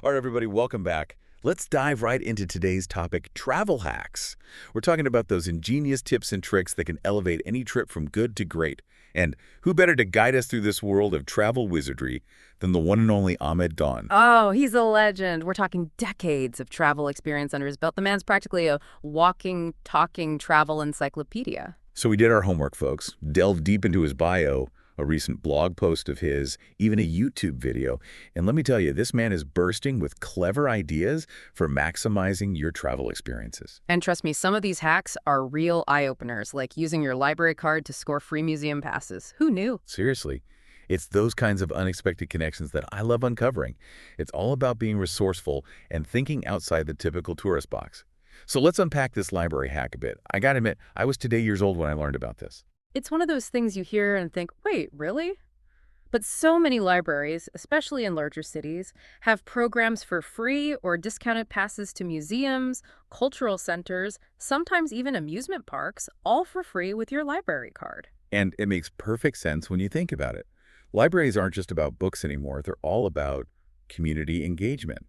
All right, everybody, welcome back. Let's dive right into today's topic, travel hacks. We're talking about those ingenious tips and tricks that can elevate any trip from good to great. And who better to guide us through this world of travel wizardry than the one and only Ahmed Dawn? Oh, he's a legend. We're talking decades of travel experience under his belt. The man's practically a walking, talking travel encyclopedia. So we did our homework, folks. Delved deep into his bio, a recent blog post of his, even a YouTube video. And let me tell you, this man is bursting with clever ideas for maximizing your travel experiences. And trust me, some of these hacks are real eye-openers, like using your library card to score free museum passes. Who knew? Seriously. It's those kinds of unexpected connections that I love uncovering. It's all about being resourceful and thinking outside the typical tourist box. So let's unpack this library hack a bit. I gotta admit, I was today years old when I learned about this. It's one of those things you hear and think, wait, really? But so many libraries, especially in larger cities, have programs for free or discounted passes to museums, cultural centers, sometimes even amusement parks, all for free with your library card. And it makes perfect sense when you think about it. Libraries aren't just about books anymore. They're all about community engagement.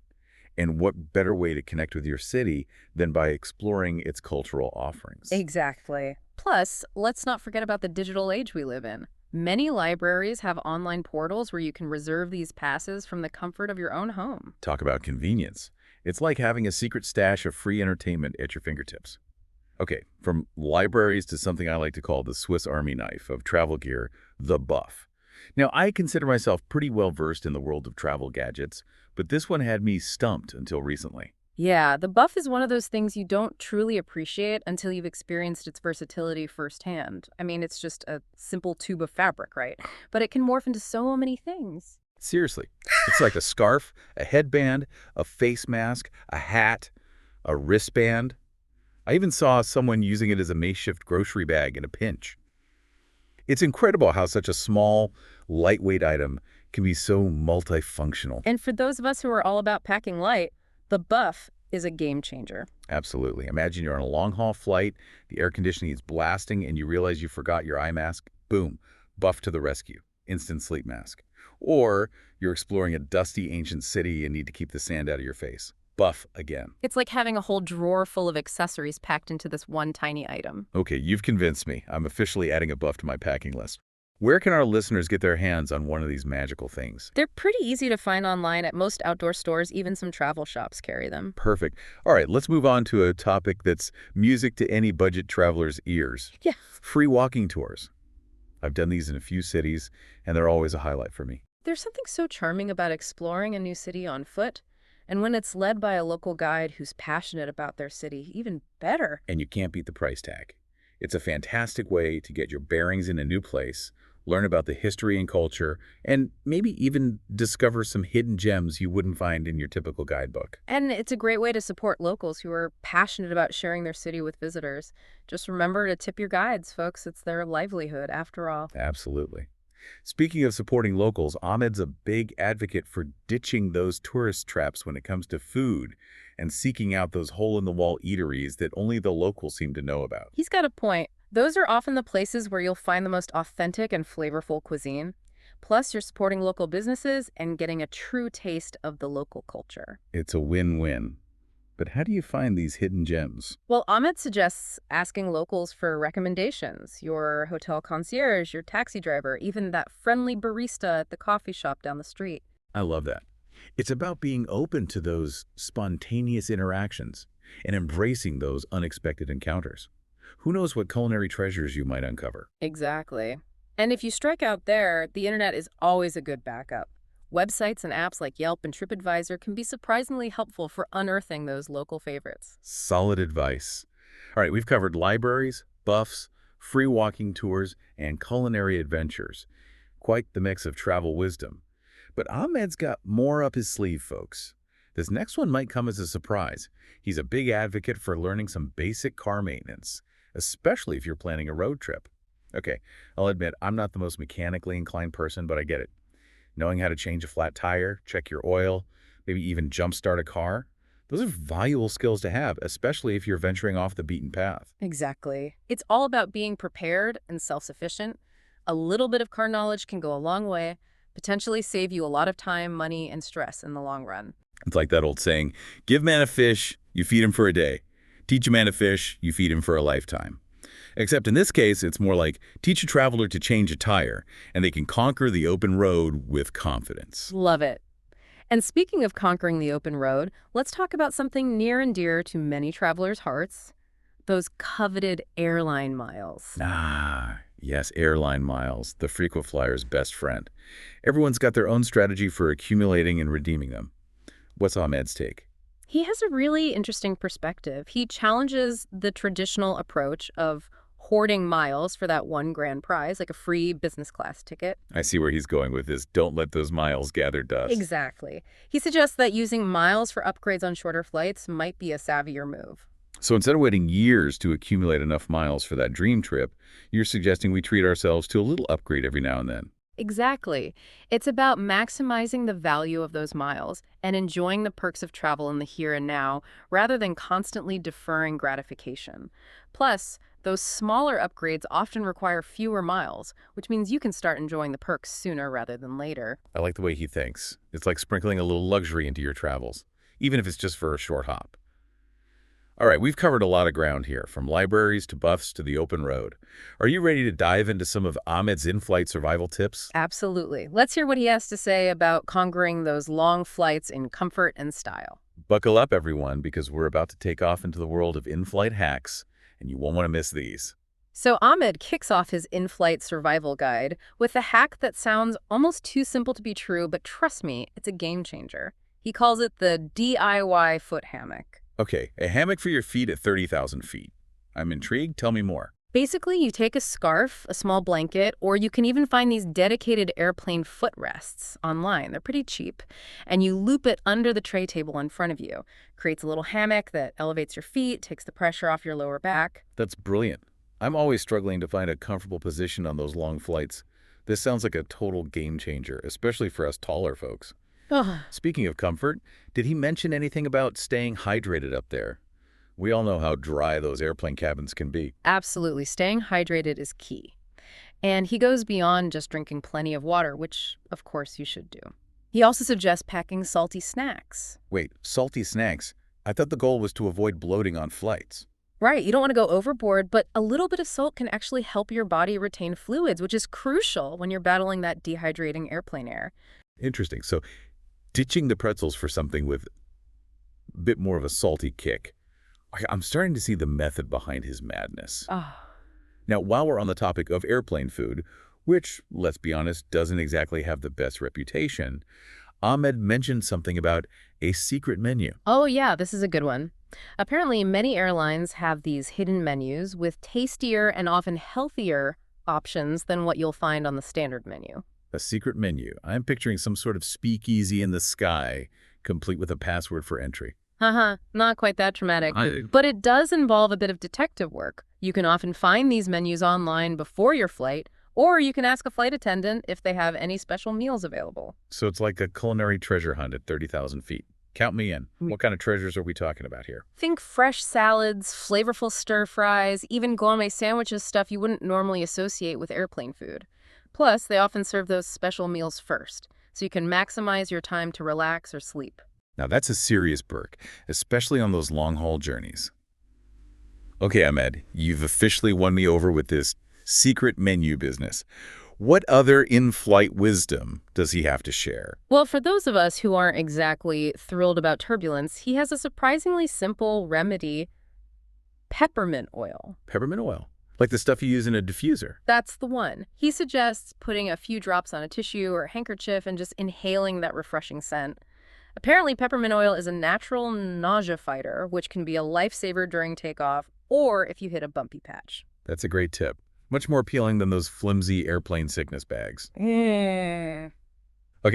And what better way to connect with your city than by exploring its cultural offerings? Exactly. Plus, let's not forget about the digital age we live in. Many libraries have online portals where you can reserve these passes from the comfort of your own home. Talk about convenience. It's like having a secret stash of free entertainment at your fingertips. Okay, from libraries to something I like to call the Swiss Army knife of travel gear, the buff. Now, I consider myself pretty well versed in the world of travel gadgets, but this one had me stumped until recently. Yeah, the buff is one of those things you don't truly appreciate until you've experienced its versatility firsthand. I mean, it's just a simple tube of fabric, right? But it can morph into so many things. Seriously, it's like a scarf, a headband, a face mask, a hat, a wristband. I even saw someone using it as a makeshift grocery bag in a pinch. It's incredible how such a small, lightweight item can be so multifunctional. And for those of us who are all about packing light, the buff is a game changer. Absolutely. Imagine you're on a long-haul flight, the air conditioning is blasting, and you realize you forgot your eye mask. Boom, buff to the rescue. Instant sleep mask. Or you're exploring a dusty ancient city and need to keep the sand out of your face. Buff again. It's like having a whole drawer full of accessories packed into this one tiny item. Okay, you've convinced me. I'm officially adding a buff to my packing list. Where can our listeners get their hands on one of these magical things? They're pretty easy to find online at most outdoor stores. Even some travel shops carry them. Perfect. All right, let's move on to a topic that's music to any budget traveler's ears. Yeah. Free walking tours. I've done these in a few cities, and they're always a highlight for me. There's something so charming about exploring a new city on foot. And when it's led by a local guide who's passionate about their city, even better. And you can't beat the price tag. It's a fantastic way to get your bearings in a new place, learn about the history and culture, and maybe even discover some hidden gems you wouldn't find in your typical guidebook. And it's a great way to support locals who are passionate about sharing their city with visitors. Just remember to tip your guides, folks. It's their livelihood, after all. Absolutely. Speaking of supporting locals, Ahmed's a big advocate for ditching those tourist traps when it comes to food and seeking out those hole-in-the-wall eateries that only the locals seem to know about. He's got a point. Those are often the places where you'll find the most authentic and flavorful cuisine. Plus, you're supporting local businesses and getting a true taste of the local culture. It's a win-win. But how do you find these hidden gems? Well, Ahmed suggests asking locals for recommendations. Your hotel concierge, your taxi driver, even that friendly barista at the coffee shop down the street. I love that. It's about being open to those spontaneous interactions and embracing those unexpected encounters. Who knows what culinary treasures you might uncover? Exactly. And if you strike out there, the internet is always a good backup. Websites and apps like Yelp and TripAdvisor can be surprisingly helpful for unearthing those local favorites. Solid advice. All right, we've covered libraries, buffs, free walking tours, and culinary adventures. Quite the mix of travel wisdom. But Ahmed's got more up his sleeve, folks. This next one might come as a surprise. He's a big advocate for learning some basic car maintenance, especially if you're planning a road trip. Okay, I'll admit, I'm not the most mechanically inclined person, but I get it. Knowing how to change a flat tire, check your oil, maybe even jumpstart a car, those are valuable skills to have, especially if you're venturing off the beaten path. Exactly. It's all about being prepared and self-sufficient. A little bit of car knowledge can go a long way, potentially save you a lot of time, money, and stress in the long run. It's like that old saying, give man a fish, you feed him for a day. Teach a man to fish, you feed him for a lifetime. Except in this case, it's more like teach a traveler to change a tire, and they can conquer the open road with confidence. Love it. And speaking of conquering the open road, let's talk about something near and dear to many travelers' hearts, those coveted airline miles. Ah, yes, airline miles, the frequent flyer's best friend. Everyone's got their own strategy for accumulating and redeeming them. What's Ahmed's take? He has a really interesting perspective. He challenges the traditional approach of hoarding miles for that one grand prize, like a free business class ticket. I see where he's going with this. Don't let those miles gather dust. Exactly. He suggests that using miles for upgrades on shorter flights might be a savvier move. So instead of waiting years to accumulate enough miles for that dream trip, you're suggesting we treat ourselves to a little upgrade every now and then. Exactly. It's about maximizing the value of those miles and enjoying the perks of travel in the here and now rather than constantly deferring gratification. Plus, those smaller upgrades often require fewer miles, which means you can start enjoying the perks sooner rather than later. I like the way he thinks. It's like sprinkling a little luxury into your travels, even if it's just for a short hop. All right, we've covered a lot of ground here, from libraries to buffs to the open road. Are you ready to dive into some of Ahmed's in-flight survival tips? Absolutely. Let's hear what he has to say about conquering those long flights in comfort and style. Buckle up, everyone, because we're about to take off into the world of in-flight hacks, and you won't want to miss these. So Ahmed kicks off his in-flight survival guide with a hack that sounds almost too simple to be true, but trust me, it's a game changer. He calls it the DIY foot hammock. Okay, a hammock for your feet at 30,000 feet. I'm intrigued. Tell me more. Basically, you take a scarf, a small blanket, or you can even find these dedicated airplane footrests online. They're pretty cheap. And you loop it under the tray table in front of you. Creates a little hammock that elevates your feet, takes the pressure off your lower back. That's brilliant. I'm always struggling to find a comfortable position on those long flights. This sounds like a total game changer, especially for us taller folks. Ugh. Speaking of comfort, did he mention anything about staying hydrated up there? We all know how dry those airplane cabins can be. Absolutely. Staying hydrated is key. And he goes beyond just drinking plenty of water, which, of course, you should do. He also suggests packing salty snacks. Wait, salty snacks? I thought the goal was to avoid bloating on flights. Right, you don't want to go overboard, but a little bit of salt can actually help your body retain fluids, which is crucial when you're battling that dehydrating airplane air. Interesting. So, ditching the pretzels for something with a bit more of a salty kick. I'm starting to see the method behind his madness. Ah. Now, while we're on the topic of airplane food, which, let's be honest, doesn't exactly have the best reputation, Ahmed mentioned something about a secret menu. Oh, yeah, this is a good one. Apparently, many airlines have these hidden menus with tastier and often healthier options than what you'll find on the standard menu. A secret menu. I'm picturing some sort of speakeasy in the sky, complete with a password for entry. Haha, not quite that traumatic. But it does involve a bit of detective work. You can often find these menus online before your flight, or you can ask a flight attendant if they have any special meals available. So it's like a culinary treasure hunt at 30,000 feet. Count me in. What kind of treasures are we talking about here? Think fresh salads, flavorful stir fries, even gourmet sandwiches, stuff you wouldn't normally associate with airplane food. Plus, they often serve those special meals first, so you can maximize your time to relax or sleep. Now that's a serious perk, especially on those long-haul journeys. Okay, Ahmed, you've officially won me over with this secret menu business. What other in-flight wisdom does he have to share? Well, for those of us who aren't exactly thrilled about turbulence, he has a surprisingly simple remedy: peppermint oil. Peppermint oil, like the stuff you use in a diffuser. That's the one. He suggests putting a few drops on a tissue or handkerchief and just inhaling that refreshing scent. Apparently, peppermint oil is a natural nausea fighter, which can be a lifesaver during takeoff or if you hit a bumpy patch. That's a great tip. Much more appealing than those flimsy airplane sickness bags. Okay,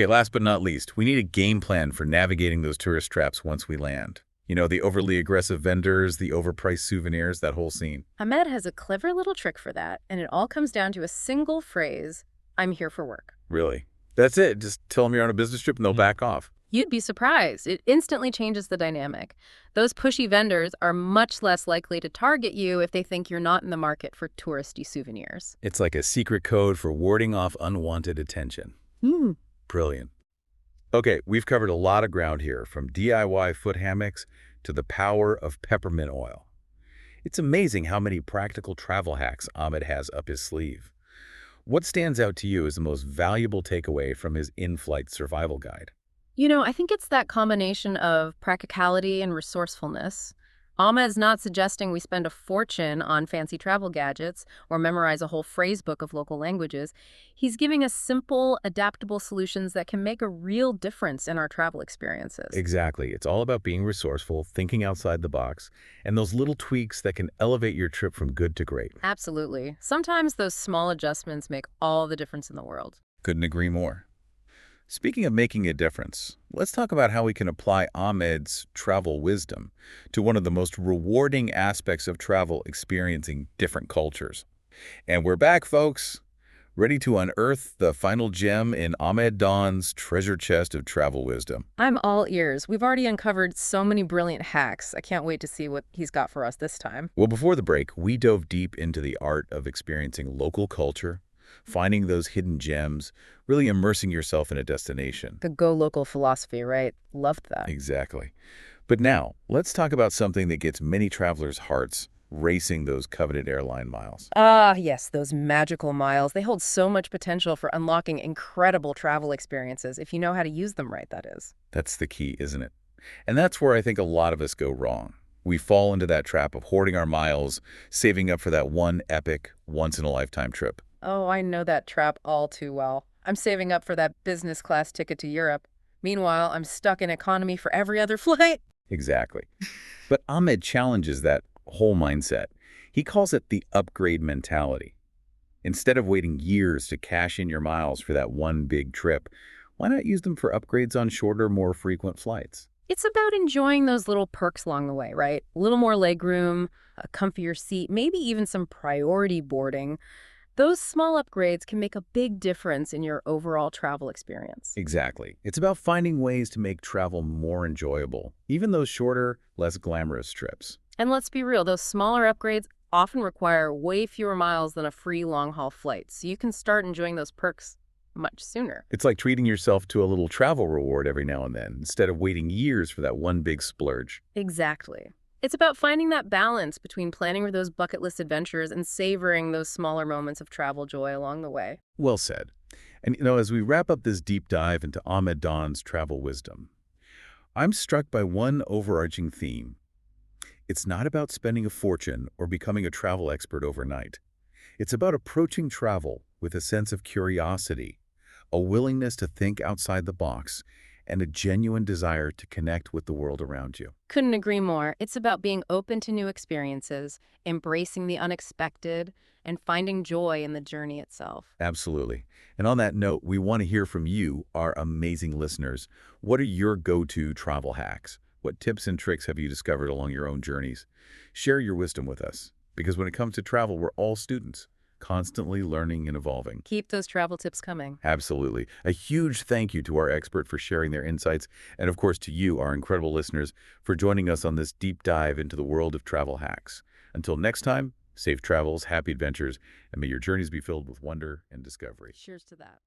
last but not least, we need a game plan for navigating those tourist traps once we land. You know, the overly aggressive vendors, the overpriced souvenirs, that whole scene. Ahmed has a clever little trick for that, and it all comes down to a single phrase: I'm here for work. Really? That's it? Just tell them you're on a business trip and they'll back off. You'd be surprised. It instantly changes the dynamic. Those pushy vendors are much less likely to target you if they think you're not in the market for touristy souvenirs. It's like a secret code for warding off unwanted attention. Brilliant. Okay, we've covered a lot of ground here, from DIY foot hammocks to the power of peppermint oil. It's amazing how many practical travel hacks Ahmed has up his sleeve. What stands out to you as the most valuable takeaway from his in-flight survival guide? I think it's that combination of practicality and resourcefulness. Ahmed's not suggesting we spend a fortune on fancy travel gadgets or memorize a whole phrase book of local languages. He's giving us simple, adaptable solutions that can make a real difference in our travel experiences. Exactly. It's all about being resourceful, thinking outside the box, and those little tweaks that can elevate your trip from good to great. Absolutely. Sometimes those small adjustments make all the difference in the world. Couldn't agree more. Speaking of making a difference, let's talk about how we can apply Ahmed's travel wisdom to one of the most rewarding aspects of travel, experiencing different cultures. And we're back, folks, ready to unearth the final gem in Ahmed Dawn's treasure chest of travel wisdom. I'm all ears. We've already uncovered so many brilliant hacks. I can't wait to see what he's got for us this time. Well, before the break, we dove deep into the art of experiencing local culture, finding those hidden gems, really immersing yourself in a destination. The go local philosophy, right? Loved that. Exactly. But now, let's talk about something that gets many travelers' hearts racing those coveted airline miles. Ah, yes, those magical miles. They hold so much potential for unlocking incredible travel experiences if you know how to use them right, that is. That's the key, isn't it? And that's where I think a lot of us go wrong. We fall into that trap of hoarding our miles, saving up for that one epic, once-in-a-lifetime trip. Oh, I know that trap all too well. I'm saving up for that business class ticket to Europe. Meanwhile, I'm stuck in economy for every other flight. Exactly. But Ahmed challenges that whole mindset. He calls it the upgrade mentality. Instead of waiting years to cash in your miles for that one big trip, why not use them for upgrades on shorter, more frequent flights? It's about enjoying those little perks along the way, right? A little more legroom, a comfier seat, maybe even some priority boarding. Those small upgrades can make a big difference in your overall travel experience. Exactly. It's about finding ways to make travel more enjoyable, even those shorter, less glamorous trips. And let's be real, those smaller upgrades often require way fewer miles than a free long-haul flight, so you can start enjoying those perks much sooner. It's like treating yourself to a little travel reward every now and then, instead of waiting years for that one big splurge. Exactly. It's about finding that balance between planning for those bucket list adventures and savoring those smaller moments of travel joy along the way. Well said. And as we wrap up this deep dive into Ahmed Dawn's travel wisdom, I'm struck by one overarching theme. It's not about spending a fortune or becoming a travel expert overnight. It's about approaching travel with a sense of curiosity, a willingness to think outside the box, and a genuine desire to connect with the world around you. Couldn't agree more. It's about being open to new experiences, embracing the unexpected, and finding joy in the journey itself. Absolutely. And on that note, we want to hear from you, our amazing listeners. What are your go-to travel hacks? What tips and tricks have you discovered along your own journeys? Share your wisdom with us, because when it comes to travel, we're all students, constantly learning and evolving. Keep those travel tips coming. Absolutely. A huge thank you to our expert for sharing their insights, and of course to you, our incredible listeners, for joining us on this deep dive into the world of travel hacks. Until next time, safe travels, happy adventures, and may your journeys be filled with wonder and discovery. Cheers to that.